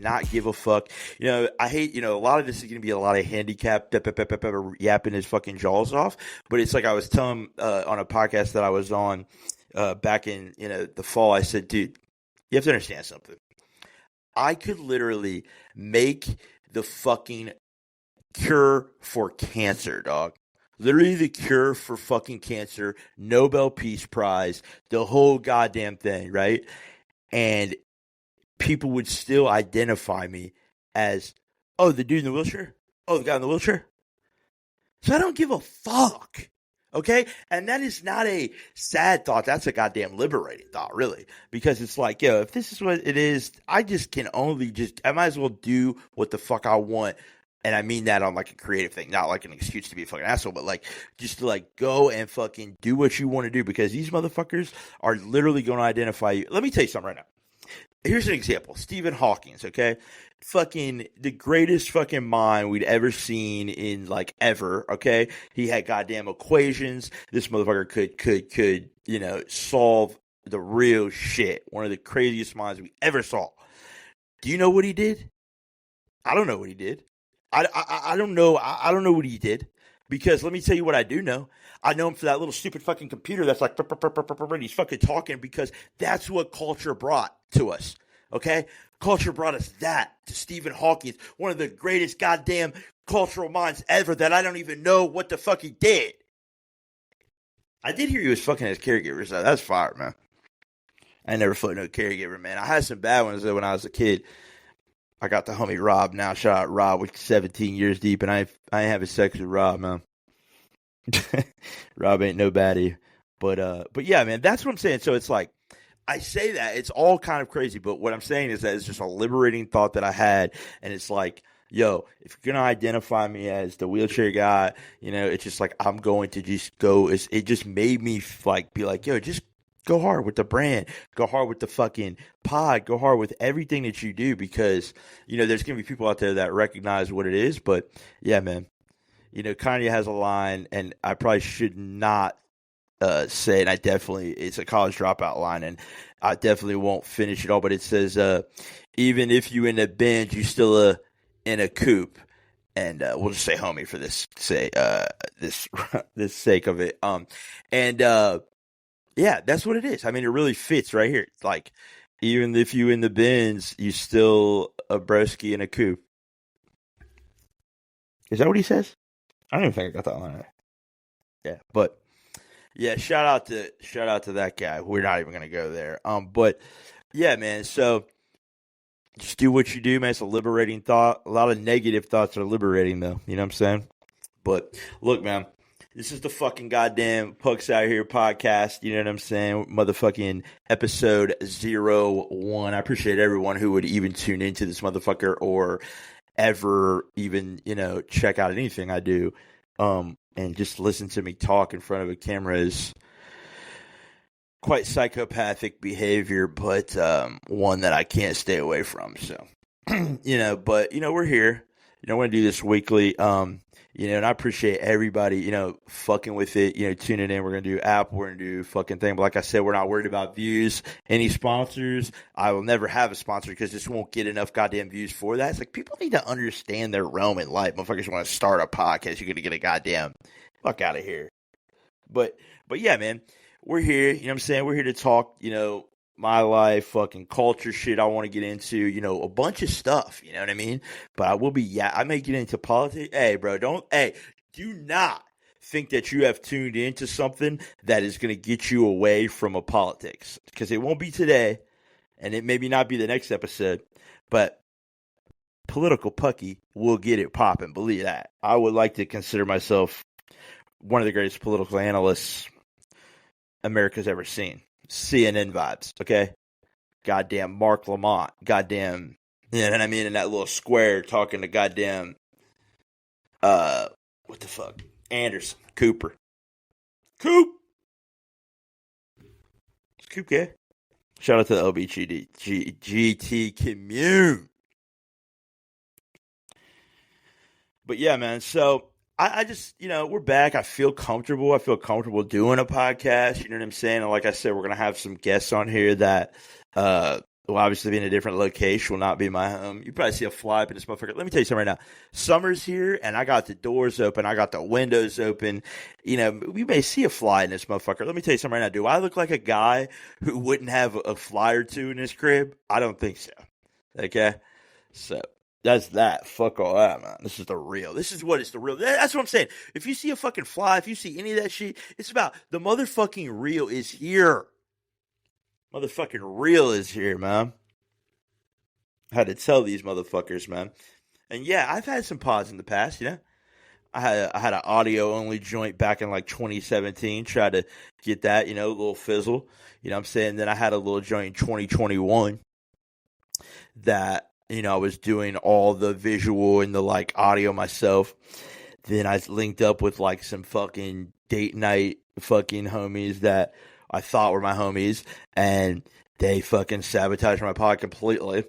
not give a fuck. I hate, a lot of this is going to be a lot of handicap yapping his fucking jaws off. But it's like I was telling on a podcast that I was on back in, the fall, I said, dude, you have to understand something. I could literally make the fucking cure for cancer, dog. Literally the cure for fucking cancer, Nobel Peace Prize, the whole goddamn thing, right? And people would still identify me as, oh, the dude in the wheelchair? Oh, the guy in the wheelchair? So I don't give a fuck, okay? And that is not a sad thought. That's a goddamn liberating thought, really. Because it's like, if this is what it is, I might as well do what the fuck I want. And I mean that on like a creative thing, not like an excuse to be a fucking asshole, but like just to like go and fucking do what you want to do, because these motherfuckers are literally going to identify you. Let me tell you something right now. Here's an example. Stephen Hawking, okay? Fucking the greatest fucking mind we'd ever seen in like ever, okay? He had goddamn equations. This motherfucker could solve the real shit. One of the craziest minds we ever saw. Do you know what he did? I don't know what he did. I don't know. I don't know what he did, because let me tell you what I do know. I know him for that little stupid fucking computer that's like, and he's fucking talking, because that's what culture brought to us. Okay? Culture brought us that to Stephen Hawking, one of the greatest goddamn cultural minds ever, that I don't even know what the fuck he did. I did hear he was fucking his caregivers. So that's fire, man. I never fucked no caregiver, man. I had some bad ones though when I was a kid. I got the homie Rob now. Shout out Rob, with 17 years deep, and I ain't having sex with Rob, man. Rob ain't no baddie. But yeah, man, that's what I'm saying. So it's like, I say that, it's all kind of crazy, but what I'm saying is that it's just a liberating thought that I had, and it's like, yo, if you're going to identify me as the wheelchair guy, it's just like, I'm going to just go, it just made me like, be like, yo, just go hard with the brand. Go hard with the fucking pod. Go hard with everything that you do, because, there's going to be people out there that recognize what it is. But, yeah, man, Kanye has a line, and I probably should not say it. It's a college dropout line, and I definitely won't finish it all. But it says, even if you in a Benz, you still in a coupe. And we'll just say homie for this sake of it. Yeah, that's what it is. I mean, it really fits right here. It's like, even if you in the Benz, you still a broski in a coupe. Is that what he says? I don't even think I got that line right. Yeah, but yeah, shout out to that guy. We're not even gonna go there. But yeah, man. So just do what you do, man. It's a liberating thought. A lot of negative thoughts are liberating, though. You know what I'm saying? But look, man. This is the fucking goddamn Pucks Out Here podcast. You know what I'm saying? Motherfucking episode 01. I appreciate everyone who would even tune into this motherfucker, or ever even, check out anything I do. And just listen to me talk in front of a camera is quite psychopathic behavior, but one that I can't stay away from. So, but, we're here. We're going to do this weekly. And I appreciate everybody, fucking with it, tuning in. We're going to do Apple, we're going to do fucking thing. But like I said, we're not worried about views. Any sponsors, I will never have a sponsor, because this won't get enough goddamn views for that. It's like, people need to understand their realm in life. Motherfuckers want to start a podcast, you're going to get a goddamn fuck out of here. But yeah, man, we're here. You know what I'm saying? We're here to talk, my life, fucking culture shit I want to get into, a bunch of stuff, you know what I mean? But I may get into politics. Hey, bro, do not think that you have tuned into something that is going to get you away from a politics, because it won't be today, and it maybe not be the next episode, but Political Pucky will get it popping, believe that. I would like to consider myself one of the greatest political analysts America's ever seen. CNN vibes, okay? Goddamn Mark Lamont. Goddamn, you know what I mean? In that little square talking to goddamn, what the fuck? Anderson. Cooper. Coop! It's Coop gay? Shout out to the LBGT commune. But yeah, man, so I just, we're back. I feel comfortable. I feel comfortable doing a podcast. You know what I'm saying? And like I said, we're going to have some guests on here that will obviously be in a different location, will not be my home. You probably see a fly up in this motherfucker. Let me tell you something right now. Summer's here, and I got the doors open. I got the windows open. You know, we may see a fly in this motherfucker. Let me tell you something right now. Do I look like a guy who wouldn't have a fly or two in his crib? I don't think so. Okay? So, that's that. Fuck all that, man. This is the real. This is what it's the real. That's what I'm saying. If you see a fucking fly, if you see any of that shit, it's about the motherfucking real is here. Motherfucking real is here, man. I had to tell these motherfuckers, man. And yeah, I've had some pods in the past, you know. I had an audio only joint back in like 2017. Tried to get that, you know, a little fizzle. You know what I'm saying? Then I had a little joint in 2021 that, you know, I was doing all the visual and the like audio myself. Then I linked up with like some fucking date night fucking homies that I thought were my homies, and they fucking sabotaged my pod completely.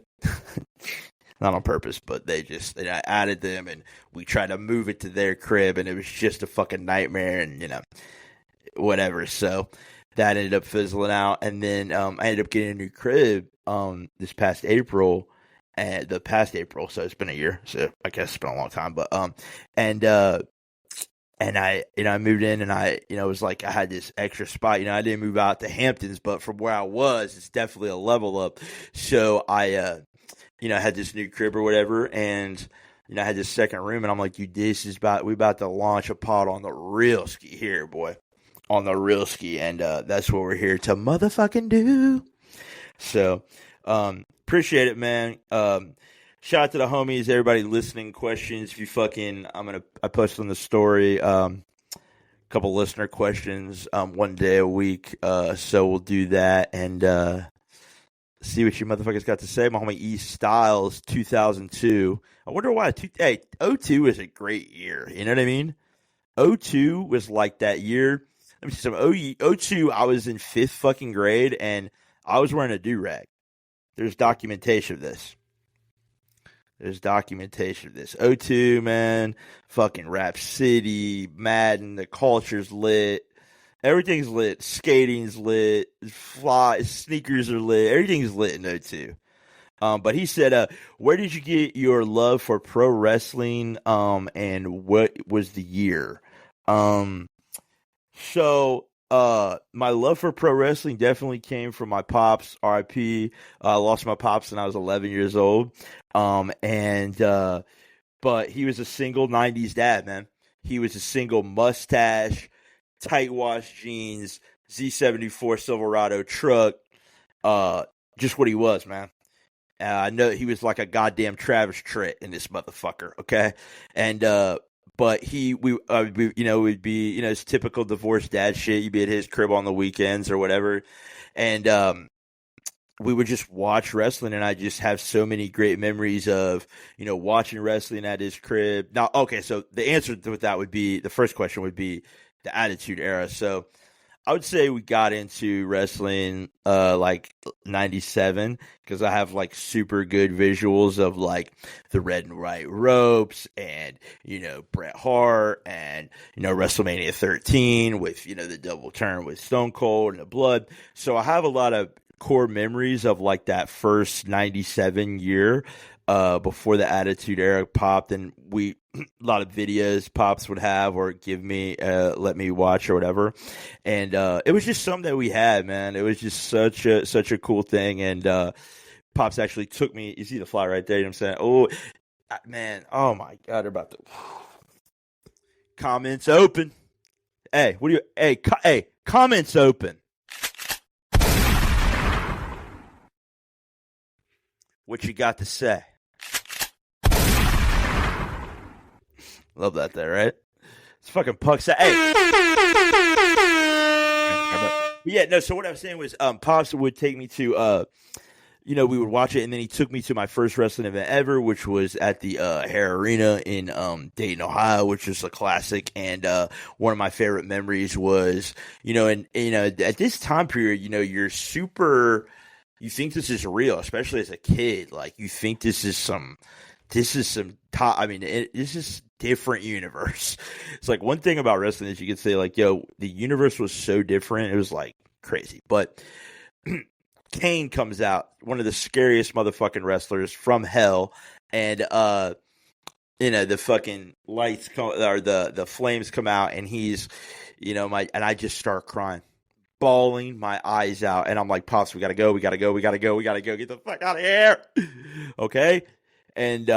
Not on purpose, but I added them, and we tried to move it to their crib, and it was just a fucking nightmare, and, you know, whatever. So that ended up fizzling out, and then I ended up getting a new crib this past April, so it's been a year, so I guess it's been a long time, but and I, you know, I moved in, and I, you know, it was like I had this extra spot. You know, I didn't move out to Hamptons, but from where I was, it's definitely a level up. So I, you know, I had this new crib or whatever, and, you know, I had this second room, and I'm like, we about to launch a pod on the real ski here, boy. On the real ski, and that's what we're here to motherfucking do. So, appreciate it, man. Shout out to the homies, everybody listening. Questions, if you fucking, I posted on the story, couple listener questions, one day a week. So we'll do that and see what you motherfuckers got to say. My homie E Styles, 2002. I wonder why. 02 is a great year. You know what I mean? 02 was like that year. Let me see some. 02, I was in 5th fucking grade, and I was wearing a do-rag. There's documentation of this. 02, man. Fucking Rap City, Madden, the culture's lit. Everything's lit. Skating's lit. Sneakers are lit. Everything's lit in 02. But he said, where did you get your love for pro wrestling? And what was the year? So my love for pro wrestling definitely came from my pops. RIP. I lost my pops when I was 11 years old. But he was a single 90s dad, man. He was a single mustache, tight wash jeans, Z74 Silverado truck. Just what he was, man. I know he was like a goddamn Travis Tritt in this motherfucker. Okay. And, but we you know, would be, you know, it's typical divorced dad shit. You'd be at his crib on the weekends or whatever. And, we would just watch wrestling, and I just have so many great memories of, you know, watching wrestling at his crib. Now, okay, so the answer to that would be, the first question would be the Attitude Era. So I would say we got into wrestling like 97, because I have like super good visuals of like the red and white ropes, and, you know, Bret Hart, and, you know, WrestleMania 13 with, you know, the double turn with Stone Cold and the blood. So I have a lot of core memories of like that first 97 year before the Attitude Era popped, and a lot of videos Pops would have or give me let me watch or whatever, and it was just something that we had, man. It was just such a cool thing, and Pops actually took me. You see the fly right there, you know what I'm saying? Oh man, oh my god, they're about to comments open. Hey, what do you hey comments open. What you got to say? Love that there, right? It's fucking Puck. Hey. Yeah, no, so what I was saying was Pops would take me to, you know, we would watch it, and then he took me to my first wrestling event ever, which was at the Hare Arena in Dayton, Ohio, which is a classic. And one of my favorite memories was, you know, and, you know, at this time period, you know, you think this is real, especially as a kid. Like, you think this is some top. I mean, this is different universe. It's like, one thing about wrestling is you could say like, yo, the universe was so different. It was like crazy. But Kane comes out, one of the scariest motherfucking wrestlers from hell, and the fucking lights come, or the flames come out, and he's, and I just start crying, bawling my eyes out, and I'm like, Pops, we gotta go, get the fuck out of here, okay, and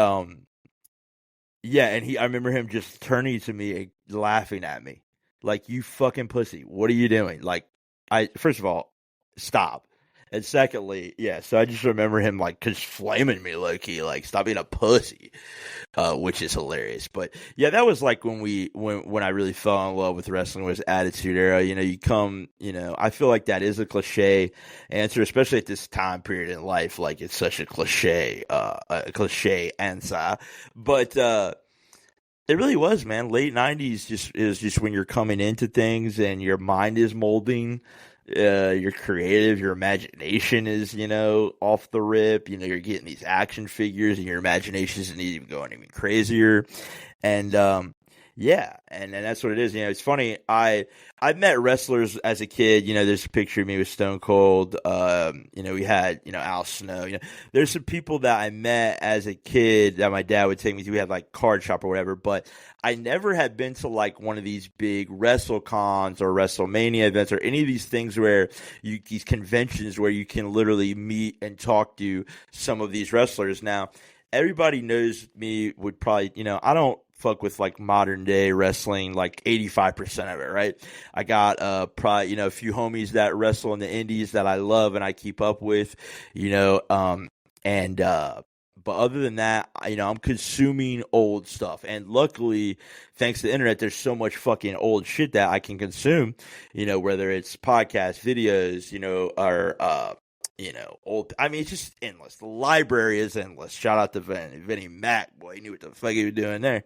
yeah, and I remember him just turning to me and laughing at me, like, you fucking pussy, what are you doing? Like, first of all, stop. And secondly, yeah, so I just remember him like just flaming me low key, like, stop being a pussy, which is hilarious. But yeah, that was like when I really fell in love with wrestling, was Attitude Era. I feel like that is a cliche answer, especially at this time period in life. Like, it's such a cliche answer, but it really was, man. Late 90s is just when you're coming into things and your mind is molding. You're creative, your imagination is, off the rip. You're getting these action figures and your imagination isn't even going even crazier. And yeah, and that's what it is. It's funny. I met wrestlers as a kid. There's a picture of me with Stone Cold. We had, Al Snow. There's some people that I met as a kid that my dad would take me to. We had like card shop or whatever, but I never had been to like one of these big WrestleCons or WrestleMania events or any of these things where these conventions where you can literally meet and talk to some of these wrestlers. Now, everybody knows me would probably, I don't fuck with like modern day wrestling, like 85% of it, right? I got probably, a few homies that wrestle in the indies that I love and I keep up with, but other than that, I'm consuming old stuff. And luckily, thanks to the internet, there's so much fucking old shit that I can consume, whether it's podcasts, videos, or old. I mean, it's just endless. The library is endless. Shout out to Vinnie Mac, boy. He knew what the fuck he was doing there.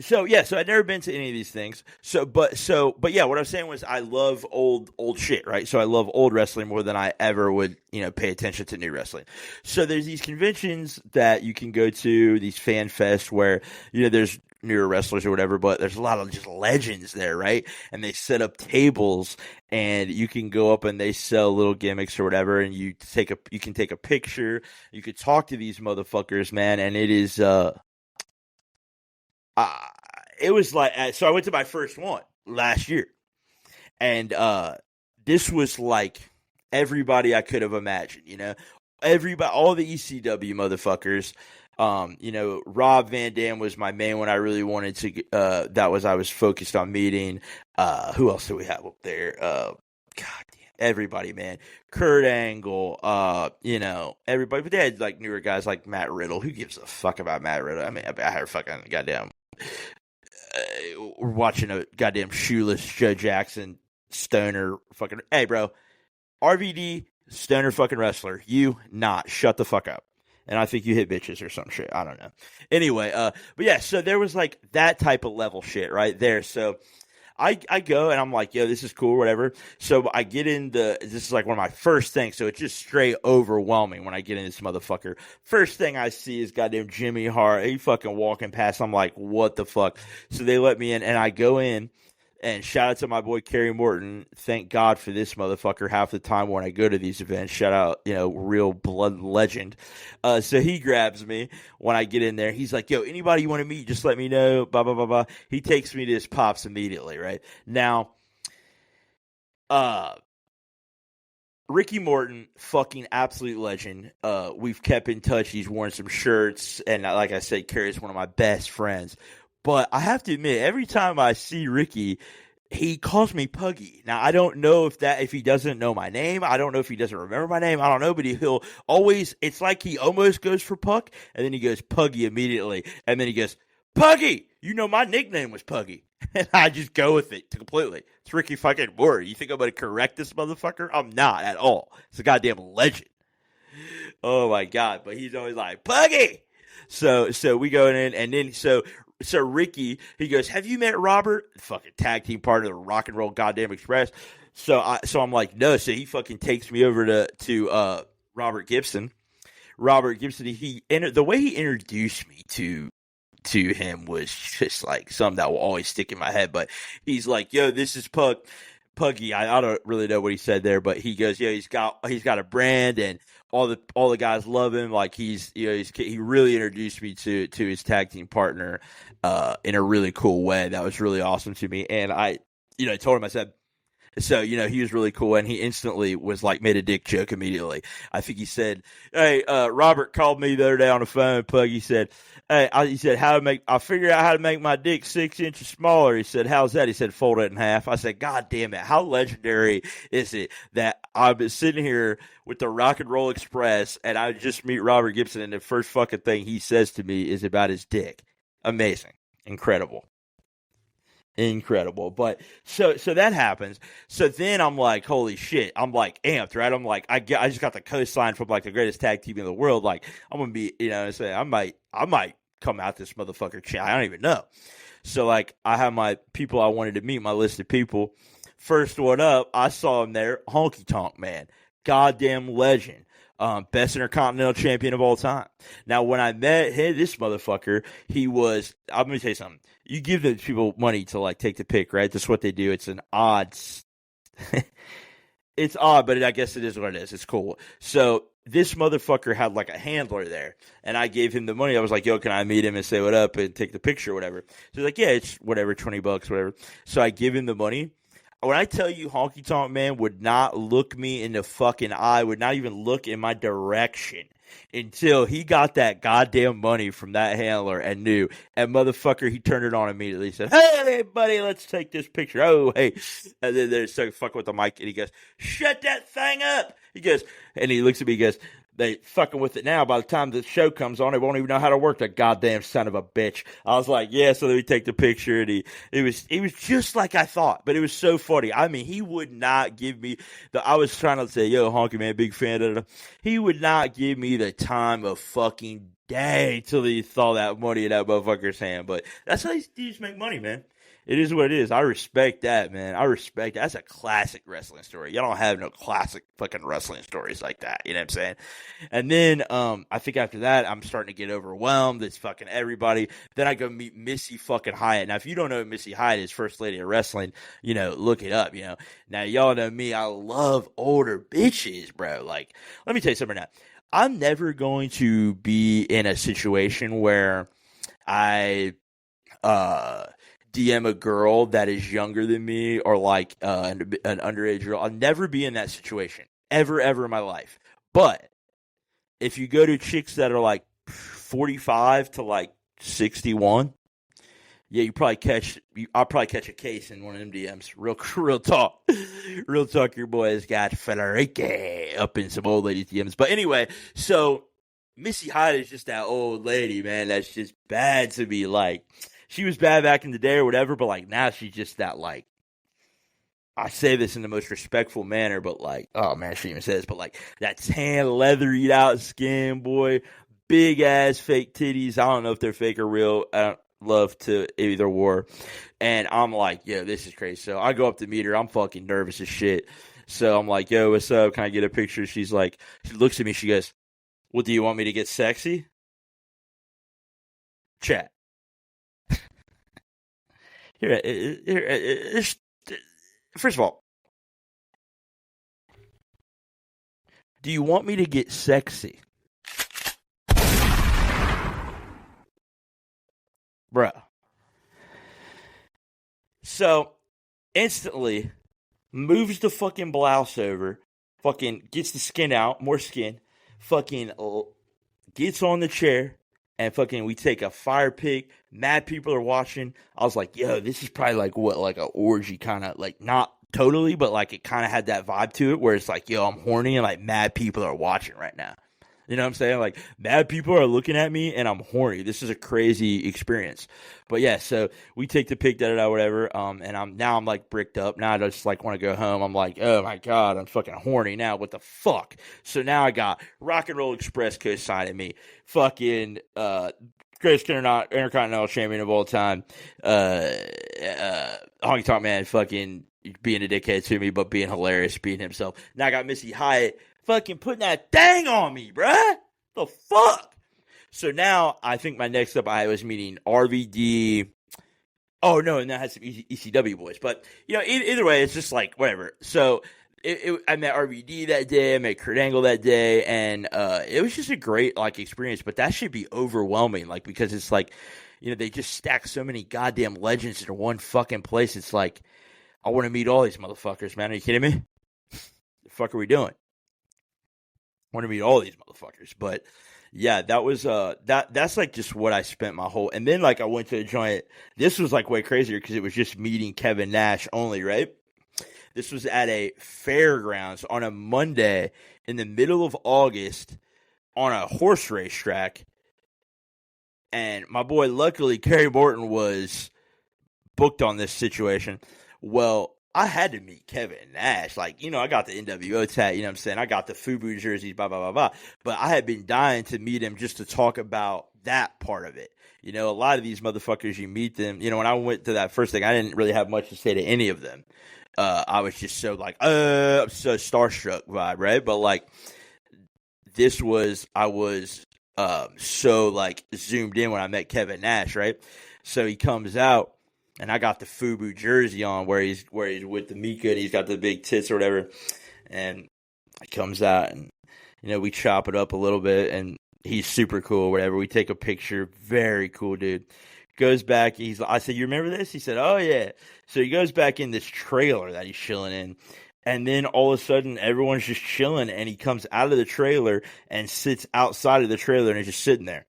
So yeah, so I'd never been to any of these things. But yeah, what I was saying was I love old shit, right? So I love old wrestling more than I ever would, pay attention to new wrestling. So there's these conventions that you can go to, these fan fests where, there's newer wrestlers or whatever, but there's a lot of just legends there, right? And they set up tables and you can go up and they sell little gimmicks or whatever, and you can take a picture, you could talk to these motherfuckers, man, and it is it was like, so I went to my first one last year, and this was like everybody I could have imagined, everybody, all the ECW motherfuckers. Rob Van Dam was my main one. I really wanted to. I was focused on meeting. Who else do we have up there? God damn, everybody, man. Kurt Angle. Everybody. But they had like newer guys like Matt Riddle. Who gives a fuck about Matt Riddle? I mean, I heard fucking goddamn. We're watching a goddamn shoeless Joe Jackson stoner fucking. Hey, bro, RVD stoner fucking wrestler. You not shut the fuck up. And I think you hit bitches or some shit. I don't know. Anyway, but yeah, so there was like that type of level shit right there. So I go and I'm like, yo, this is cool, whatever. So I get this is like one of my first things. So it's just straight overwhelming when I get in this motherfucker. First thing I see is goddamn Jimmy Hart. He fucking walking past. I'm like, what the fuck? So they let me in and I go in. And shout out to my boy Kerry Morton. Thank God for this motherfucker half the time when I go to these events. Shout out, real blood legend. So he grabs me when I get in there. He's like, yo, anybody you want to meet, just let me know, blah, blah, blah, blah. He takes me to his pops immediately, right? Now, Ricky Morton, fucking absolute legend. We've kept in touch. He's worn some shirts. And like I said, Kerry's one of my best friends. But I have to admit, every time I see Ricky, he calls me Puggy. Now, I don't know if he doesn't know my name. I don't know if he doesn't remember my name. I don't know, but he'll always, it's like he almost goes for Puck, and then he goes Puggy immediately. And then he goes, Puggy! My nickname was Puggy. And I just go with it completely. It's Ricky fucking Morton. You think I'm going to correct this motherfucker? I'm not at all. It's a goddamn legend. Oh, my God. But he's always like, Puggy! So we go in, and then, so Ricky, he goes, have you met Robert? Fucking tag team partner of the Rock and Roll Goddamn Express. So I'm like, no. So he fucking takes me over to Robert Gibson. Robert Gibson, the way he introduced me to him was just like something that will always stick in my head. But he's like, yo, this is Puck. Puggy, I don't really know what he said there, but he goes, yeah, he's got a brand, and all the guys love him. Like he really introduced me to his tag team partner in a really cool way. That was really awesome to me, and I told him, I said. So, he was really cool, and he instantly was like, made a dick joke immediately. I think he said, hey, Robert called me the other day on the phone, Pug. He said, he said, I figured out how to make my dick 6 inches smaller. He said, how's that? He said, fold it in half. I said, God damn it. How legendary is it that I've been sitting here with the Rock and Roll Express, and I just meet Robert Gibson, and the first fucking thing he says to me is about his dick. Amazing. Incredible. But so that happens. So then I'm like, holy shit. I'm like amped, right? I'm like, I just got the cosign from like the greatest tag team in the world. Like, I'm gonna be, say I might come out this motherfucker chat. I don't even know. So like, I have my people I wanted to meet, my list of people. First one up, I saw him there, Honky Tonk Man, goddamn legend. Best Intercontinental Champion of all time. Now, when I met this motherfucker, I'm going to tell you something. You give the people money to, like, take the pic, right? That's what they do. It's an odd. It's odd, but I guess it is what it is. It's cool. So, this motherfucker had, like, a handler there, and I gave him the money. I was like, yo, can I meet him and say what up and take the picture or whatever? So, he's like, yeah, it's whatever, $20, whatever. So, I give him the money. When I tell you Honky Tonk Man would not look me in the fucking eye, would not even look in my direction until he got that goddamn money from that handler and knew. And motherfucker, he turned it on immediately. He said, hey, buddy, let's take this picture. Oh, hey. And then they started fucking with the mic, and he goes, shut that thing up. He goes, and he looks at me, he goes, they fucking with it now. By the time the show comes on, they won't even know how to work, the goddamn son of a bitch. I was like, yeah, so then we take the picture, and it was just like I thought, but it was so funny. I mean, he would not give me I was trying to say, yo, Honky Man, big fan of it. He would not give me the time of fucking day till he saw that money in that motherfucker's hand. But that's how these make money, man. It is what it is. I respect that, man. I respect that. That's a classic wrestling story. Y'all don't have no classic fucking wrestling stories like that. You know what I'm saying? And then I think after that, I'm starting to get overwhelmed. It's fucking everybody. Then I go meet Missy fucking Hyatt. Now, if you don't know who Missy Hyatt is, First Lady of Wrestling, look it up, Now, y'all know me. I love older bitches, bro. Like, let me tell you something now. I'm never going to be in a situation where I DM a girl that is younger than me or like an underage girl. I'll never be in that situation ever in my life. But if you go to chicks that are like 45 to like 61, yeah, I'll probably catch a case in one of them DMs. Real talk. Real talk, your boy has got Federica up in some old ladies DMs. But anyway, so Missy Hyatt is just that old lady, man. That's just bad to be like. She was bad back in the day or whatever, but like now she's just that like, I say this in the most respectful manner, but like, oh man, she even says, but like that tan, leathered out skin, boy, big ass fake titties. I don't know if they're fake or real. I don't love to either war. And I'm like, yo, this is crazy. So I go up to meet her. I'm fucking nervous as shit. So I'm like, yo, what's up? Can I get a picture? She's like, she looks at me. She goes, well, do you want me to get sexy? Chat. First of all, do you want me to get sexy? Bruh. So, instantly, moves the fucking blouse over, fucking gets the skin out, more skin, fucking gets on the chair, and fucking we take a fire pig. Mad people are watching. I was like, yo, this is probably like what, like an orgy kind of, like not totally, but like it kind of had that vibe to it where it's like, yo, I'm horny and like mad people are watching right now. You know what I'm saying? Like mad people are looking at me and I'm horny. This is a crazy experience. But yeah, so we take the pic, whatever. And I'm like bricked up. Now I just like want to go home. I'm like, oh my God, I'm fucking horny now. What the fuck? So now I got Rock and Roll Express co-signing me. Fucking, greatest intercontinental champion of all time. Honky Tonk Man fucking being a dickhead to me, but being hilarious, being himself. Now I got Missy Hyatt fucking putting that thing on me, bruh. The fuck? So now I think my next up I was meeting RVD. Oh no, and that has some ECW boys, but either way, it's just like whatever. So I met RVD that day, I met Kurt Angle that day, and it was just a great like experience. But that should be overwhelming, like because it's like they just stack so many goddamn legends into one fucking place. It's like I want to meet all these motherfuckers, man. Are you kidding me? The fuck are we doing? I want to meet all these motherfuckers, but. Yeah, that was that's like just what I spent my whole, and then like I went to a joint. This was like way crazier because it was just meeting Kevin Nash only, right? This was at a fairgrounds on a Monday in the middle of August on a horse race track, and my boy, luckily, Kerry Morton was booked on this situation. Well, I had to meet Kevin Nash. Like, I got the NWO tag, you know what I'm saying? I got the FUBU jerseys, blah, blah, blah, blah. But I had been dying to meet him just to talk about that part of it. A lot of these motherfuckers, you meet them. When I went to that first thing, I didn't really have much to say to any of them. I was just so like, I'm so starstruck vibe, right? But like, I was so like zoomed in when I met Kevin Nash, right? So he comes out. And I got the FUBU jersey on where he's with the Mika and he's got the big tits or whatever. And he comes out and, we chop it up a little bit and he's super cool or whatever. We take a picture. Very cool, dude. Goes back. I said, you remember this? He said, oh, yeah. So he goes back in this trailer that he's chilling in. And then all of a sudden, everyone's just chilling. And he comes out of the trailer and sits outside of the trailer and is just sitting there.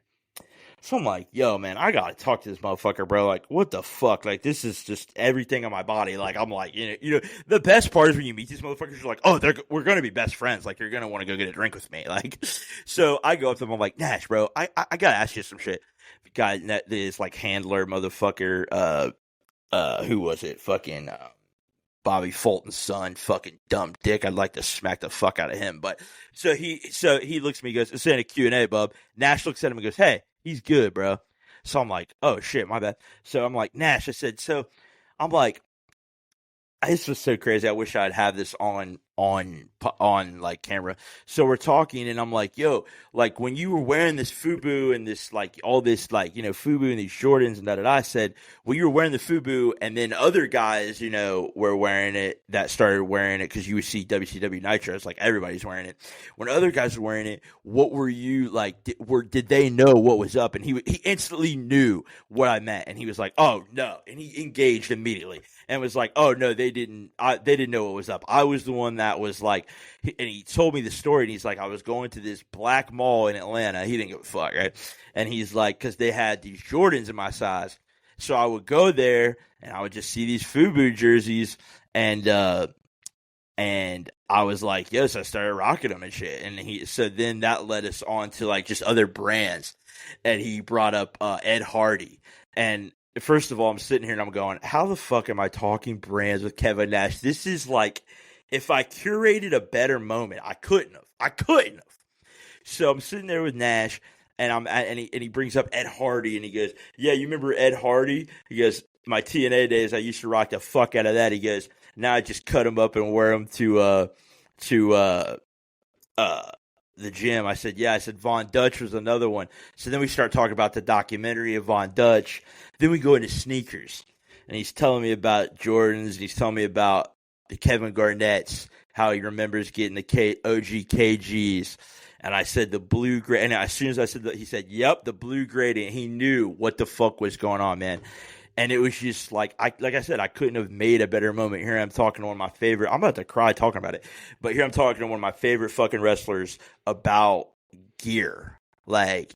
So I'm like, yo, man, I gotta talk to this motherfucker, bro. Like, what the fuck? Like, this is just everything on my body. Like, I'm like, the best part is when you meet these motherfuckers, you're like, oh, we're gonna be best friends. Like, you're gonna want to go get a drink with me. Like, so I go up to him. I'm like, Nash, bro, I gotta ask you some shit. Guy, this like handler motherfucker. Who was it? Fucking Bobby Fulton's son, fucking dumb dick. I'd like to smack the fuck out of him. But so he looks at me, he goes, it's in a Q&A, bub. Nash looks at him and goes, hey, he's good, bro. So I'm like, oh shit, my bad. So I'm like, Nash, I said, so I'm like, this was so crazy. I wish I'd have this on like camera. So we're talking and I'm like, yo, like when you were wearing this FUBU and this like all this like, FUBU and these Jordans and that I said, well, you were wearing the FUBU and then other guys, were wearing it that started wearing it because you would see WCW Nitros, like everybody's wearing it. When other guys were wearing it, what were you like? Did they know what was up? And he instantly knew what I meant. And he was like, oh no. And he engaged immediately and was like, oh no, they didn't know what was up. I was the one that was like, and he told me the story and he's like, I was going to this black mall in Atlanta. He didn't give a fuck, right? And he's like, because they had these Jordans in my size. So I would go there and I would just see these FUBU jerseys and I was like, yes, I started rocking them and shit. And so then that led us on to like just other brands. And he brought up Ed Hardy. And first of all, I'm sitting here and I'm going, how the fuck am I talking brands with Kevin Nash? This is like, if I curated a better moment, I couldn't have. So I'm sitting there with Nash and he brings up Ed Hardy and he goes, yeah, you remember Ed Hardy? He goes, my TNA days, I used to rock the fuck out of that. He goes, now I just cut him up and wear him to the gym. I said, yeah. I said, Von Dutch was another one. So then we start talking about the documentary of Von Dutch. Then we go into sneakers. And he's telling me about Jordans. And he's telling me about the Kevin Garnett's, how he remembers getting the OG KGs. And I said the blue gray. And as soon as I said that, he said, yep, the blue gradient. He knew what the fuck was going on, man. And it was just like I said, I couldn't have made a better moment. Here I'm talking to one of my favorite. I'm about to cry talking about it. But here I'm talking to one of my favorite fucking wrestlers about gear. Like,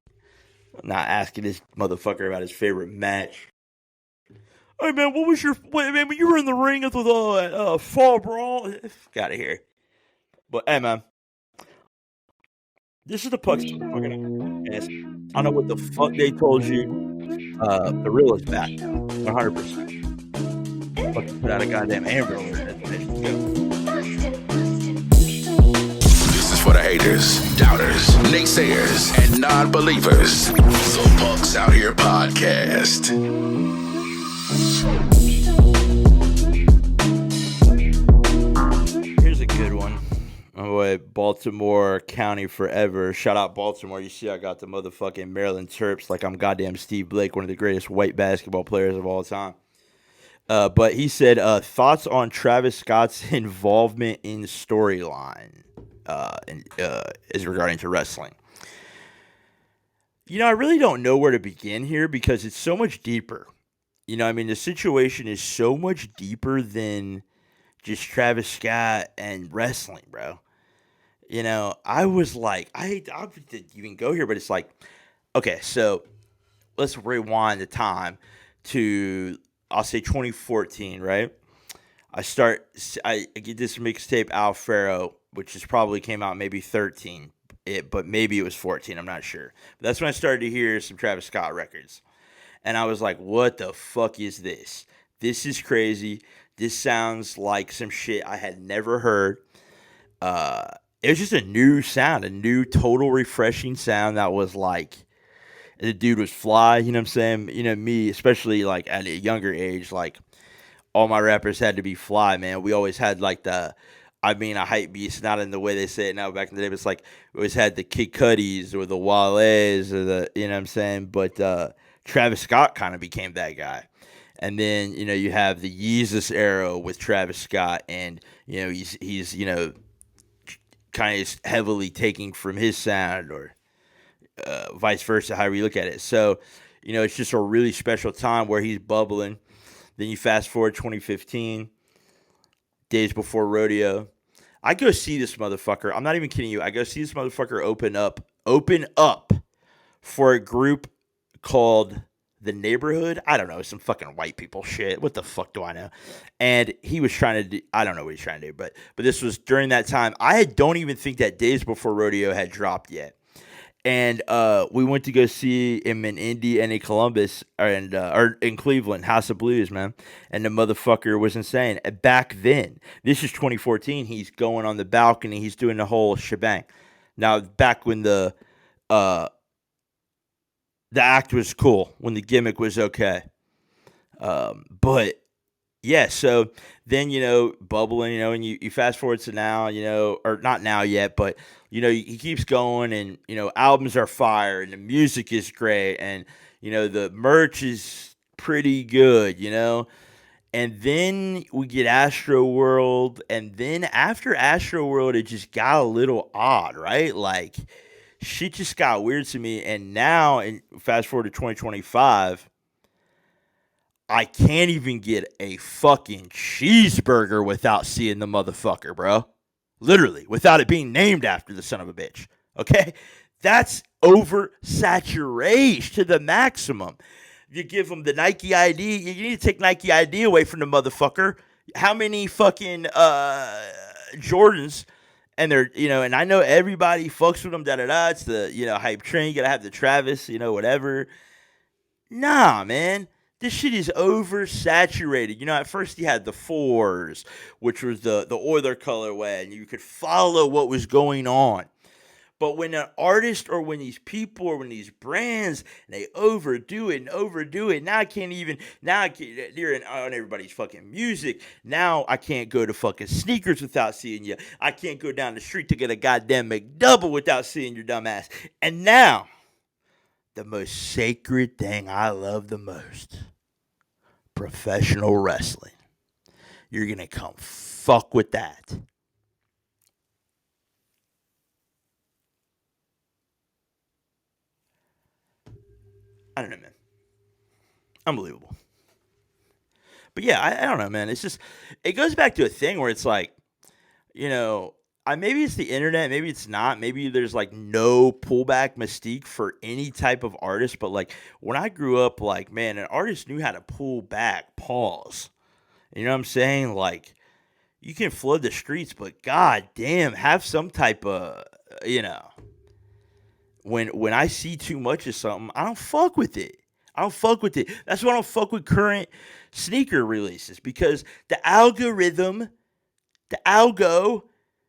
I'm not asking this motherfucker about his favorite match. Hey, man, what was your... Wait, man, when you were in the ring with Fall Brawl... Get out of here. But, hey, man. This is the Pucks team we're going to ask. I don't know what the fuck they told you. The real is back now. 100%. Fucking put out a goddamn Amber Alert. This is for the haters, doubters, naysayers, and non-believers. The Pucks Out Here podcast. Here's a good one. My boy, Baltimore County forever. Shout out Baltimore. You see I got the motherfucking Maryland Terps like I'm goddamn Steve Blake, one of the greatest white basketball players of all time. But he said, thoughts on Travis Scott's involvement in storyline, is regarding to wrestling. I really don't know where to begin here because it's so much deeper. I mean, the situation is so much deeper than just Travis Scott and wrestling, bro. I was like, I hate to even go here, but it's like, okay, so let's rewind the time to, I'll say 2014, right? I get this mixtape Al Faro, which is probably came out maybe 13, but maybe it was 14. I'm not sure. But that's when I started to hear some Travis Scott records, and I was like, "What the fuck is this? This is crazy. This sounds like some shit I had never heard." Uh, it was just a new sound, a new, total refreshing sound that was like the dude was fly. You know what I'm saying? Me, especially like at a younger age, like all my rappers had to be fly, man. We always had like a hype beast, not in the way they say it now. Back in the day, but it's like we always had the Kid Cudis or the Wale's or you know what I'm saying? But Travis Scott kind of became that guy. And then, you have the Yeezus era with Travis Scott, and, he's kind of heavily taking from his sound, or vice versa, however you look at it. So, it's just a really special time where he's bubbling. Then you fast forward 2015, days before rodeo. I go see this motherfucker. I'm not even kidding you. I go see this motherfucker open up for a group called The Neighborhood. I don't know, some fucking white people shit. What the fuck do I know? And he was trying to do, I don't know what he's trying to do, but this was during that time. Don't even think that Days Before Rodeo had dropped yet. And we went to go see him in Indy and in Columbus, or in Cleveland, House of Blues, man. And the motherfucker was insane. Back then, this is 2014. He's going on the balcony. He's doing the whole shebang. Now, back when the act was cool, when the gimmick was okay. But yeah, so then, bubbling, and you fast forward to now, or not now yet, but, he keeps going, and, albums are fire, and the music is great, and, the merch is pretty good, and then we get Astro World, and then after Astro World, it just got a little odd, right? Like, shit just got weird to me, and now, and fast forward to 2025, I can't even get a fucking cheeseburger without seeing the motherfucker, bro. Literally, without it being named after the son of a bitch. Okay? That's oversaturation to the maximum. You give them the Nike ID. You need to take Nike ID away from the motherfucker. How many fucking Jordans? And they're, and I know everybody fucks with them, da-da-da. It's the, hype train. You got to have the Travis, whatever. Nah, man. This shit is oversaturated. At first you had the fours, which was the Oiler colorway, and you could follow what was going on. But when an artist, or when these people, or when these brands, they overdo it, now I can't even, you're on everybody's fucking music. Now I can't go to fucking sneakers without seeing you. I can't go down the street to get a goddamn McDouble without seeing your dumb ass. And now, the most sacred thing I love the most, professional wrestling. You're going to come fuck with that. I don't know, man. Unbelievable. But yeah, I don't know, man. It's just, it goes back to a thing where it's like, maybe it's the internet, maybe it's not. Maybe there's like no pullback mystique for any type of artist. But like when I grew up, like, man, an artist knew how to pull back, pause. You know what I'm saying? Like, you can flood the streets, but god damn, have some type of, when I see too much of something, I don't fuck with it. That's why I don't fuck with current sneaker releases, because the algo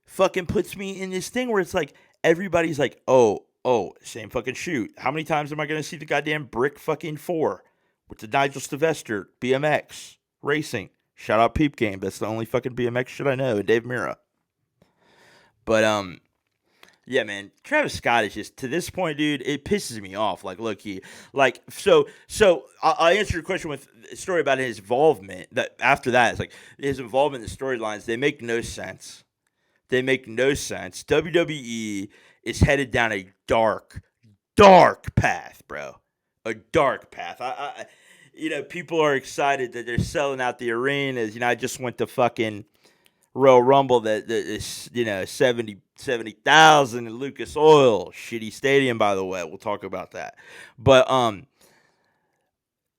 fucking puts me in this thing where it's like everybody's like, oh, same fucking shoe. How many times am I going to see the goddamn Brick fucking 4 with the Nigel Sylvester BMX racing? Shout out Peep Game. That's the only fucking BMX shit I know. Dave Mira. But Yeah, man. Travis Scott is just to this point, dude. It pisses me off. Like, look, I'll answer your question with a story about his involvement. That after that, it's like his involvement in the storylines. They make no sense. They make no sense. WWE is headed down a dark path, bro. A dark path. People are excited that they're selling out the arenas. I just went to fucking Royal Rumble that is 70,000 in Lucas Oil, shitty stadium by the way. We'll talk about that, but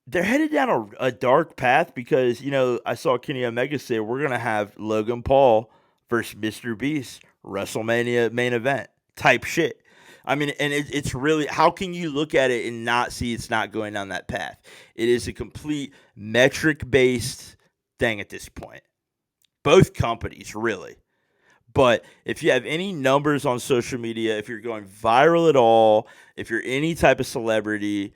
they're headed down a dark path because I saw Kenny Omega say we're gonna have Logan Paul versus Mr. Beast WrestleMania main event type shit. I mean, and it's really, how can you look at it and not see it's not going down that path? It is a complete metric based thing at this point. Both companies, really. But if you have any numbers on social media, if you're going viral at all, if you're any type of celebrity,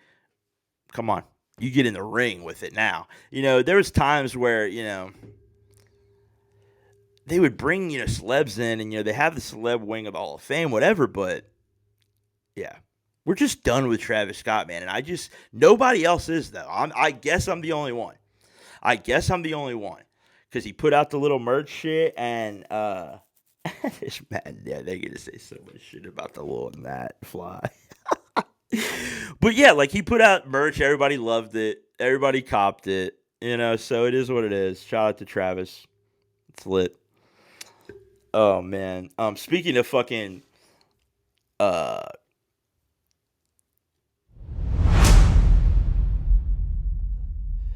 come on, you get in the ring with it now. There was times where, they would bring, celebs in and, they have the celeb wing of the Hall of Fame, whatever, but yeah. We're just done with Travis Scott, man. And nobody else is, though. I guess I'm the only one. Because he put out the little merch shit, and this man, yeah, they're gonna say so much shit about the little Matt Fly. But yeah, like he put out merch, everybody loved it, everybody copped it, so it is what it is. Shout out to Travis. It's lit. Oh man. Speaking of fucking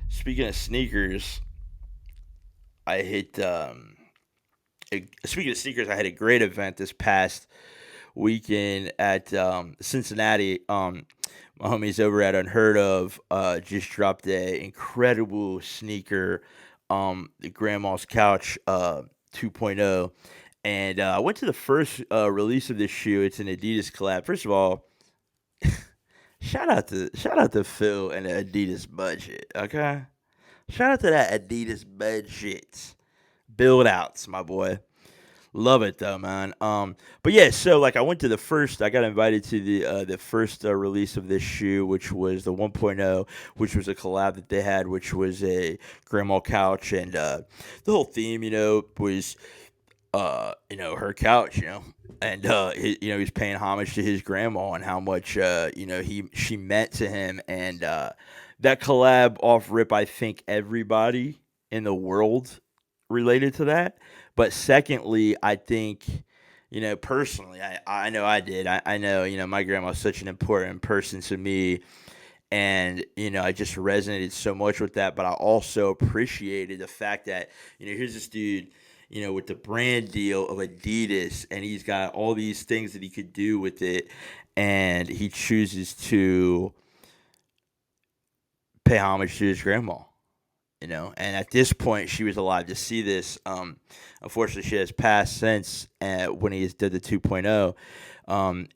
speaking of sneakers, I hit speaking of sneakers, I had a great event this past weekend at Cincinnati. My homies over at Unheard Of just dropped a incredible sneaker, the Grandma's Couch 2.0. And I went to the first release of this shoe. It's an Adidas collab. First of all, shout out to Phil and the Adidas budget, okay? Shout out to that Adidas budget. Build outs, my boy. Love it though, man. But yeah, so like I got invited to the first release of this shoe, which was the 1.0, which was a collab that they had, which was a grandma couch, and the whole theme, was her couch, and he's paying homage to his grandma and how much she meant to him, and that collab off rip, I think everybody in the world related to that. But secondly, I think, personally, I know I did. I know, my grandma's such an important person to me. And, I just resonated so much with that. But I also appreciated the fact that, here's this dude, with the brand deal of Adidas. And he's got all these things that he could do with it. And he chooses to pay homage to his grandma. And at this point, she was alive to see this. Unfortunately, she has passed since when he did the 2.0.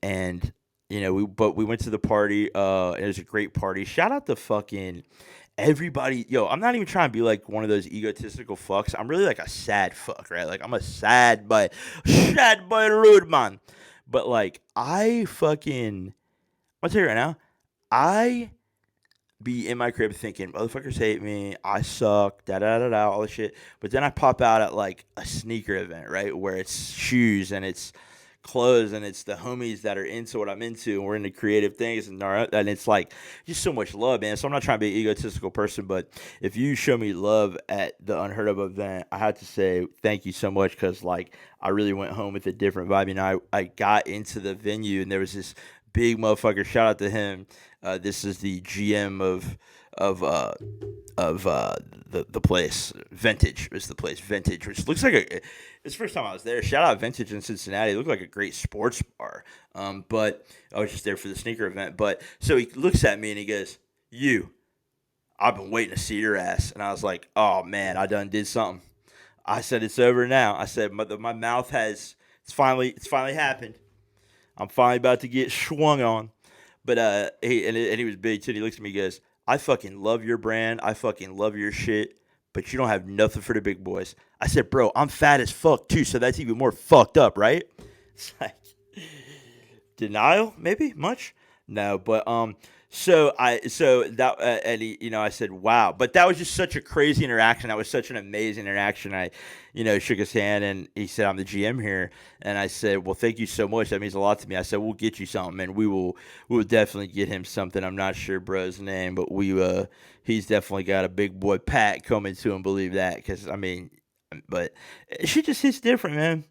And we went to the party. It was a great party. Shout out to fucking everybody. Yo, I'm not even trying to be like one of those egotistical fucks. I'm really like a sad fuck, right? Like I'm a sad but rude man. But like I'll tell you right now, I be in my crib thinking, motherfuckers hate me, I suck, all this shit. But then I pop out at like a sneaker event, right? Where it's shoes and it's clothes and it's the homies that are into what I'm into and we're into creative things and it's like just so much love, man. So I'm not trying to be an egotistical person, but if you show me love at the Unheard Of event, I have to say thank you so much because like I really went home with a different vibe. I got into the venue and there was this big motherfucker. Shout out to him. This is the GM of the place. Vintage is the place. Vintage, which looks like it's the first time I was there. Shout out Vintage in Cincinnati. It looked like a great sports bar. But I was just there for the sneaker event. But so he looks at me and he goes, I've been waiting to see your ass. And I was like, oh man, I done did something. I said, it's over now. I said, my mouth it's finally happened. I'm finally about to get swung on. But he was big too. He looks at me and goes, I fucking love your brand. I fucking love your shit. But you don't have nothing for the big boys. I said, bro, I'm fat as fuck too. So that's even more fucked up, right? It's like, Denial, maybe much. No, but so that and I said, wow, but that was just such a crazy interaction. That was such an amazing interaction. I, shook his hand and he said, I'm the GM here, and I said, well, thank you so much. That means a lot to me. I said, we'll get you something, and we will definitely get him something. I'm not sure bro's name, but he's definitely got a big boy Pat coming to him. Believe that, because but she just hits different, man.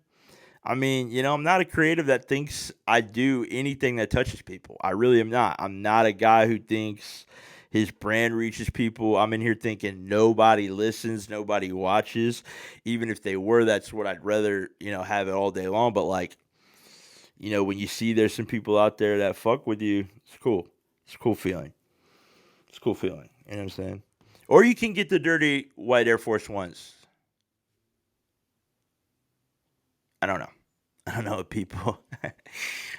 I mean, I'm not a creative that thinks I do anything that touches people. I really am not. I'm not a guy who thinks his brand reaches people. I'm in here thinking nobody listens, nobody watches. Even if they were, that's what I'd rather, have it all day long. But when you see there's some people out there that fuck with you, it's cool. It's a cool feeling. It's a cool feeling. You know what I'm saying? Or you can get the dirty white Air Force Ones. I don't know. I don't know what people. I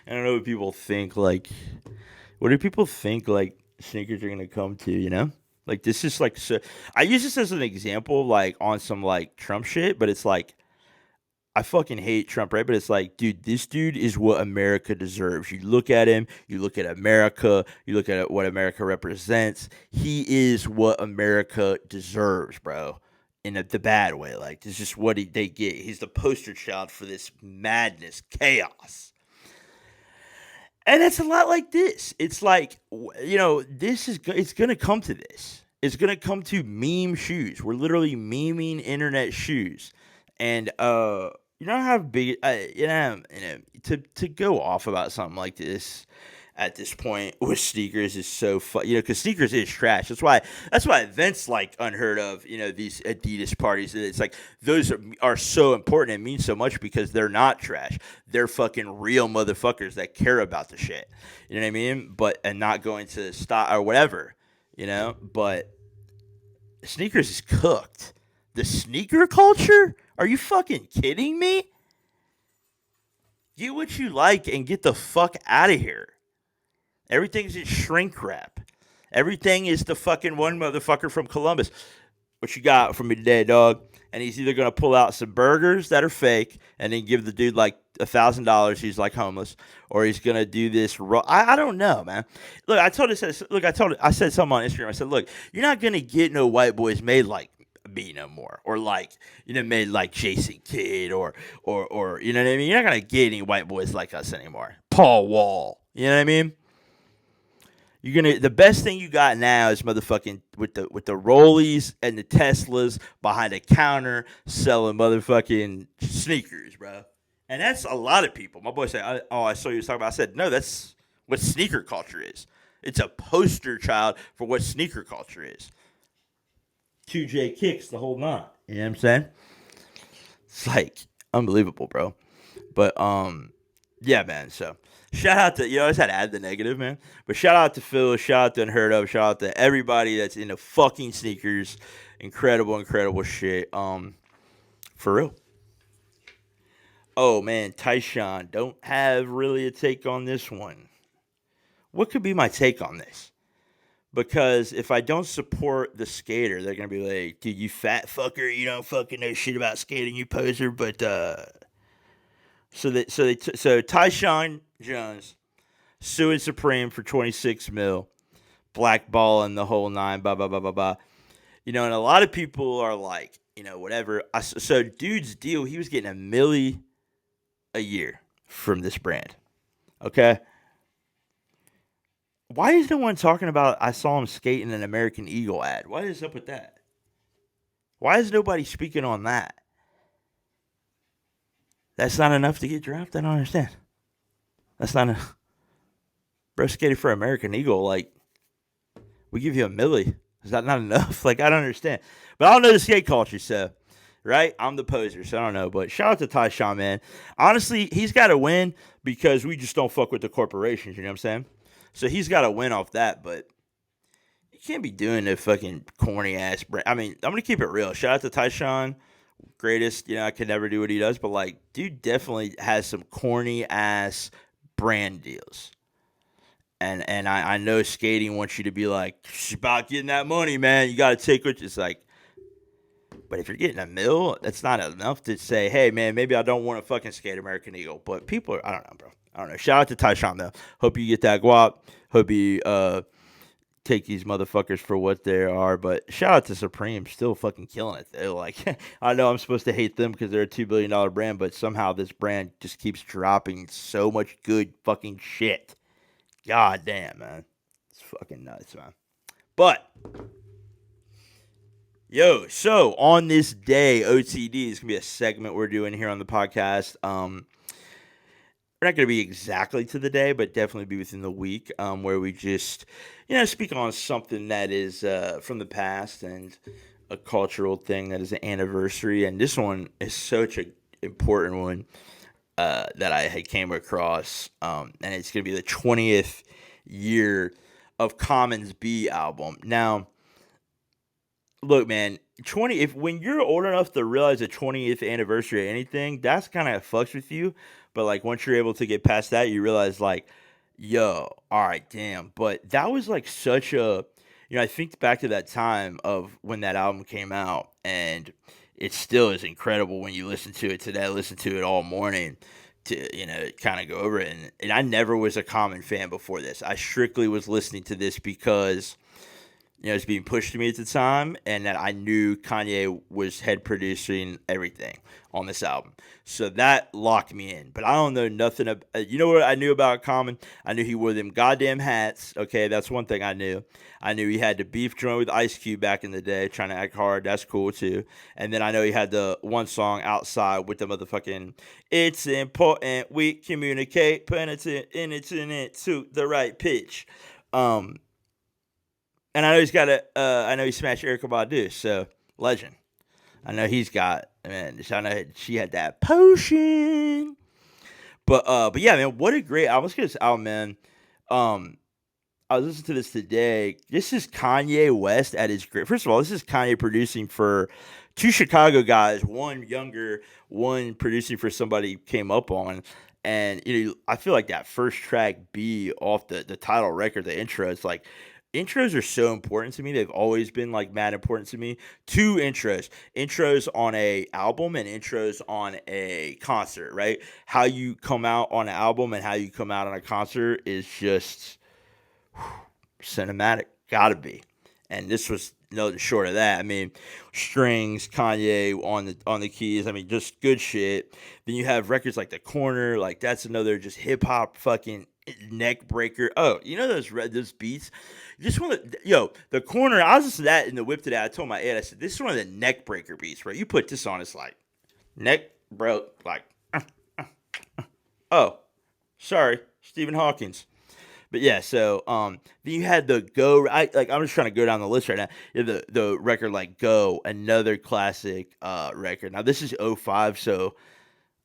don't know what people think. Like, what do people think? Like, sneakers are gonna come to? Like this is like. So, I use this as an example, like on some like Trump shit, but it's like I fucking hate Trump, right? But it's like, dude, this dude is what America deserves. You look at him, you look at America, you look at what America represents. He is what America deserves, bro. In the bad way. Like, this is just what they get. He's the poster child for this madness, chaos. And it's a lot like this. It's like, it's going to come to this. It's going to come to meme shoes. We're literally memeing internet shoes. And, how big, to go off about something like this at this point with sneakers is so fun, because sneakers is trash. That's why events like unheard of, these Adidas parties. It's like those are so important and mean so much because they're not trash. They're fucking real motherfuckers that care about the shit. You know what I mean? And not going to stop or whatever, But sneakers is cooked. The sneaker culture? Are you fucking kidding me? Get what you like and get the fuck out of here. Everything's in shrink wrap. Everything is the fucking one motherfucker from Columbus. What you got for me today, dog? And he's either going to pull out some burgers that are fake and then give the dude like $1,000. He's like homeless. Or he's going to do this. I don't know, man. Look, I said something on Instagram. I said, look, you're not going to get no white boys made like me no more. Or like, made like Jason Kidd or you know what I mean? You're not going to get any white boys like us anymore. Paul Wall. You know what I mean? The best thing you got now is motherfucking with the Rollies and the Teslas behind a counter selling motherfucking sneakers, bro. And that's a lot of people. My boy said, I saw you was talking about. I said, no, that's what sneaker culture is. It's a poster child for what sneaker culture is. 2J kicks the whole nine. You know what I'm saying? It's like unbelievable, bro. But yeah, man. So. Shout out to, I just had to add the negative, man. But shout out to Phil, shout out to Unheard Of, shout out to everybody that's into fucking sneakers. Incredible, incredible shit. For real. Oh, man, Tyshawn, don't have really a take on this one. What could be my take on this? Because if I don't support the skater, they're going to be like, dude, you fat fucker, you don't fucking know shit about skating, you poser. But, So Tyshawn Jones suing Supreme for $26 million, blackballing the whole nine, blah blah blah blah blah. And a lot of people are like, whatever. So dude's deal, he was getting $1 million a year from this brand. Okay. Why is no one talking about? I saw him skating an American Eagle ad. What is up with that? Why is nobody speaking on that? That's not enough to get drafted? I don't understand. That's not enough. Bro skated for American Eagle. Like, we give you $1 million. Is that not enough? Like, I don't understand. But I don't know the skate culture, so, right? I'm the poser, so I don't know. But shout out to Tyshawn, man. Honestly, he's got to win because we just don't fuck with the corporations, you know what I'm saying? So he's got to win off that, but you can't be doing the fucking corny-ass brand. I mean, I'm going to keep it real. Shout out to Tyshawn. Greatest, I could never do what he does, but like, dude definitely has some corny ass brand deals. And I know skating wants you to be like, it's about getting that money, man. You got to take what it's like. But if you're getting $1 million, that's not enough to say, hey, man, maybe I don't want to fucking skate American Eagle. But people are, I don't know, bro. I don't know. Shout out to Tyshawn though. Hope you get that guap. Hope you take these motherfuckers for what they are. But shout out to Supreme, still fucking killing it. They're like, I know I'm supposed to hate them because they're a $2 billion brand, but somehow this brand just keeps dropping so much good fucking shit. God damn, man. It's fucking nuts, man. But yo, so on this day, OTD is gonna be a segment we're doing here on the podcast. We're not gonna be exactly to the day, but definitely be within the week, where we just, speak on something that is from the past and a cultural thing that is an anniversary. And this one is such an important one that I had came across, and it's gonna be the 20th year of Common's B album. Now, look, man, if when you're old enough to realize the 20th anniversary of anything, that's kind of fucks with you. But like once you're able to get past that, you realize like, yo, all right, damn. But that was like such a, I think back to that time of when that album came out, and it still is incredible when you listen to it today. I listened to it all morning to, kind of go over it. And I never was a Common fan before this. I strictly was listening to this because it's being pushed to me at the time, and that I knew Kanye was head producing everything on this album. So that locked me in. But I don't know nothing you know what I knew about Common? I knew he wore them goddamn hats. Okay, that's one thing I knew. I knew he had the beef joint with Ice Cube back in the day, trying to act hard. That's cool too. And then I know he had the one song Outside with the motherfucking "It's important we communicate, penitent in it to the right pitch." And I know he's got I know he smashed Erykah Badu, so legend. I know he's got, man. I know she had that potion. But yeah, man, what a great album. Let's get this album, man. I was listening to this today. This is Kanye West at his great. First of all, this is Kanye producing for two Chicago guys, one younger, one producing for somebody he came up on. And I feel like that first track B off the title record, the intro, it's like intros are so important to me. They've always been like mad important to me. Two intros on a album and intros on a concert, right? How you come out on an album and how you come out on a concert is just cinematic. Gotta be. And this was no short of that. I mean, strings, Kanye on the keys. I mean, just good shit. Then you have records like The Corner, like that's another just hip hop fucking neck breaker. Oh, those beats. Just want to The Corner. I was listening to that in the whip today. I told my aunt, I said, this is one of the neck breaker beats, right? You put this on, it's like neck broke, like oh, sorry, Stephen Hawkins. But yeah, so then you had the Go. I'm just trying to go down the list right now. You have the record like Go, another classic record. Now this is '05, so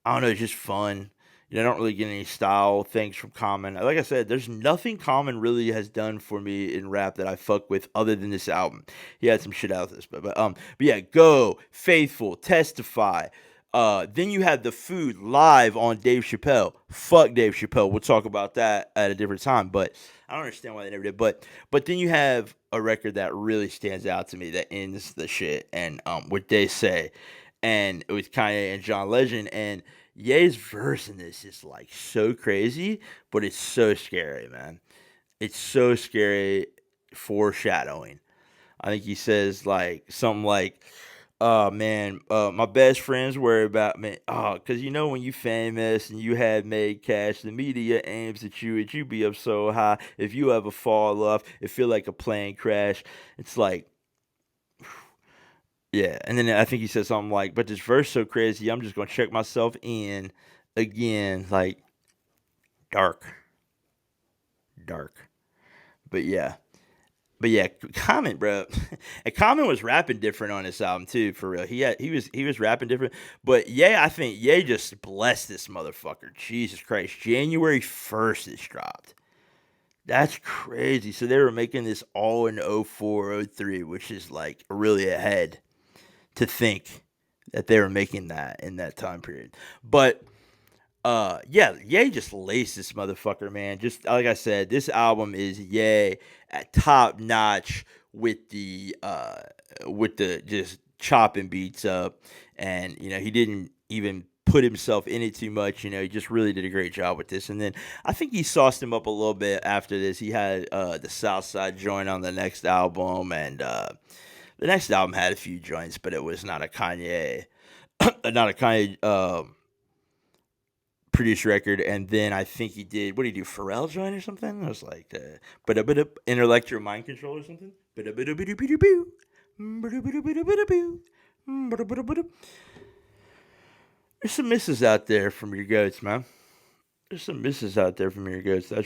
I don't know, it's just fun. I don't really get any style things from Common. Like I said, there's nothing Common really has done for me in rap that I fuck with other than this album. He had some shit out of this, but yeah, Go, Faithful, Testify. Then you had The Food live on Dave Chappelle. Fuck Dave Chappelle. We'll talk about that at a different time. But I don't understand why they never did. But then you have a record that really stands out to me that ends the shit, and What They Say, and it was Kanye and John Legend, and Ye's verse in this is like so crazy, but it's so scary, man. It's so scary, foreshadowing. I think he says like something like, "Oh man, my best friends worry about me. Oh, because when you famous and you have made cash, the media aims at you, and you be up so high. If you ever fall off, it feel like a plane crash." It's like, yeah. And then I think he said something like, "But this verse so crazy, I'm just gonna check myself in again." Like dark, dark. But yeah. But yeah, Common, bro. And Common was rapping different on this album too, for real. He was rapping different. But yeah, I think Ye just blessed this motherfucker. Jesus Christ. January 1st it's dropped. That's crazy. So they were making this all in '04, '03, which is like really ahead to think that they were making that in that time period. But yeah, Ye just laced this motherfucker, man. Just like I said, this album is Ye at top notch with the just chopping beats up, and he didn't even put himself in it too much. He just really did a great job with this. And then I think he sauced him up a little bit after this. He had the South Side joint on the next album, and the next album had a few joints, but it was not a Kanye, produced record. And then I think he did, what did he do, Pharrell joint or something? I was like, Intellectual Mind Control or something. There's some misses out there from your goats, man. That's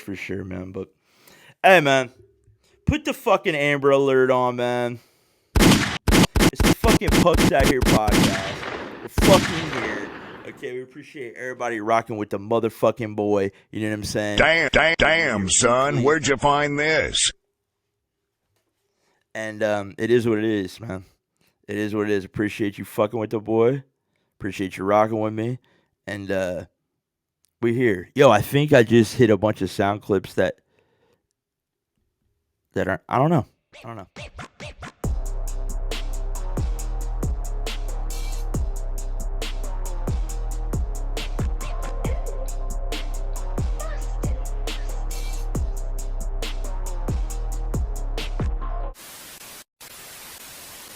for sure, man. But hey, man, put the fucking Amber Alert on, man. It's the fucking Pucks Out Here podcast. We're fucking here. Okay, we appreciate everybody rocking with the motherfucking boy. You know what I'm saying? Damn, son, where'd you find this? And it is what it is, man. It is what it is. Appreciate you fucking with the boy. Appreciate you rocking with me. And we here. Yo, I think I just hit a bunch of sound clips that aren't. I don't know.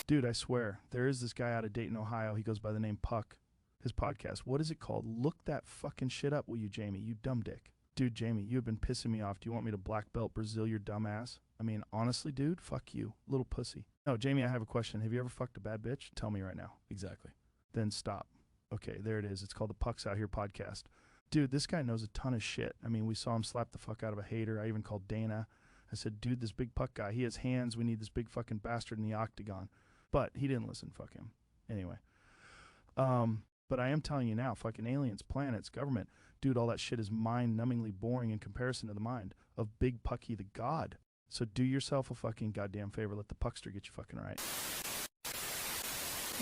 Dude, I swear, there is this guy out of Dayton, Ohio. He goes by the name Puck. His podcast. What is it called? Look that fucking shit up, will you, Jamie? You dumb dick. Dude, Jamie, you have been pissing me off. Do you want me to black belt Brazil your dumb ass? I mean, honestly, dude, fuck you. Little pussy. No, Jamie, I have a question. Have you ever fucked a bad bitch? Tell me right now. Exactly. Then stop. Okay, there it is. It's called the Pucks Out Here podcast. Dude, this guy knows a ton of shit. I mean, we saw him slap the fuck out of a hater. I even called Dana. I said, dude, this big Puck guy, he has hands. We need this big fucking bastard in the octagon. But he didn't listen. Fuck him. Anyway. But I am telling you now, fucking aliens, planets, government, dude, all that shit is mind-numbingly boring in comparison to the mind of Big Pucky the God. So do yourself a fucking goddamn favor. Let the Puckster get you fucking right.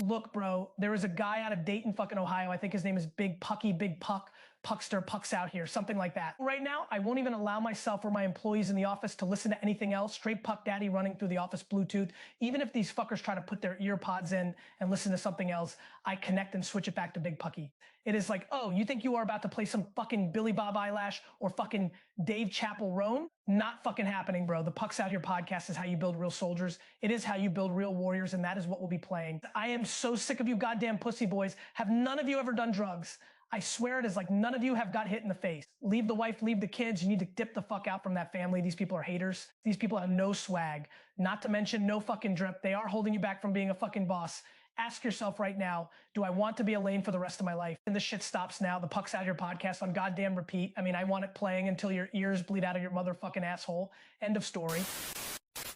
Look, bro, there is a guy out of Dayton, fucking Ohio. I think his name is Big Pucky, Big Puck, Puckster, Pucks Out Here, something like that. Right now, I won't even allow myself or my employees in the office to listen to anything else. Straight Puck Daddy running through the office Bluetooth. Even if these fuckers try to put their ear pods in and listen to something else, I connect and switch it back to Big Pucky. It is like, oh, you think you are about to play some fucking Billy Bob Eyelash or fucking Dave Chappell Roan? Not fucking happening, bro. The Pucks Out Here podcast is how you build real soldiers. It is how you build real warriors, and that is what we'll be playing. I am so sick of you goddamn pussy boys. Have none of you ever done drugs? I swear it is like none of you have got hit in the face. Leave the wife, leave the kids. You need to dip the fuck out from that family. These people are haters. These people have no swag. Not to mention no fucking drip. They are holding you back from being a fucking boss. Ask yourself right now, do I want to be a lane for the rest of my life? And this shit stops now. The Pucks Out Here podcast on goddamn repeat. I mean, I want it playing until your ears bleed out of your motherfucking asshole. End of story.